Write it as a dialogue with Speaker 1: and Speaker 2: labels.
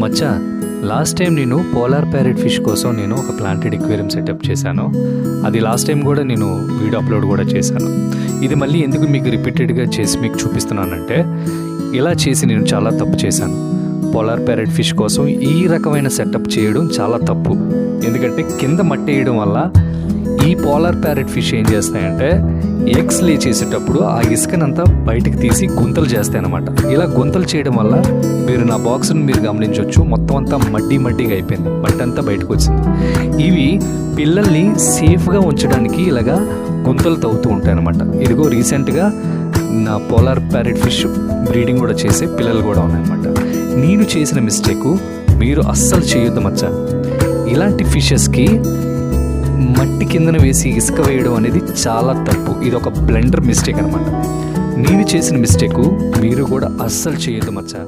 Speaker 1: మచ్చా, last time నేను polar parrot fish కోసం నేను ఒక ప్లాంటెడ్ ఎక్వేరియం సెటప్ చేశాను. అది లాస్ట్ టైం కూడా నేను వీడియో అప్లోడ్ కూడా చేశాను. ఇది మళ్ళీ ఎందుకు మీకు రిపీటెడ్గా చేసి మీకు చూపిస్తున్నానంటే, ఇలా చేసి నేను చాలా తప్పు చేశాను. పోలార్ ప్యారెట్ ఫిష్ కోసం ఈ రకమైన సెటప్ చేయడం చాలా తప్పు. ఎందుకంటే కింద మట్టి వేయడం వల్ల ఈ పోలార్ ప్యారెట్ ఫిష్ ఏం చేస్తాయంటే ఎగ్స్ లే చేసేటప్పుడు ఆ ఇసుకనంతా బయటికి తీసి గుంతలు చేస్తాయి అన్నమాట. ఇలా గుంతలు చేయడం వల్ల మీరు నా బాక్స్ను మీరు గమనించవచ్చు, మొత్తం అంతా మడ్డిగా అయిపోయింది, మట్టి అంతా బయటకు వచ్చింది. ఇవి పిల్లల్ని సేఫ్గా ఉంచడానికి ఇలాగా గుంతలు తవ్వుతూ ఉంటాయి అన్నమాట. ఇదిగో రీసెంట్గా నా పోలార్ ప్యారెట్ ఫిష్ బ్రీడింగ్ కూడా చేసే పిల్లలు కూడా ఉన్నాయన్నమాట. నేను చేసిన మిస్టేకు మీరు అస్సలు చేయొద్దు మచ్చా. ఇలాంటి ఫిషెస్కి మట్టి కిందన వేసి ఇసుక వేయడం అనేది చాలా తప్పు. ఇది ఒక బ్లెండర్ మిస్టేక్ అనమాట. నేను చేసిన మిస్టేకు మీరు కూడా అస్సలు చేయొద్దు మచ్చా.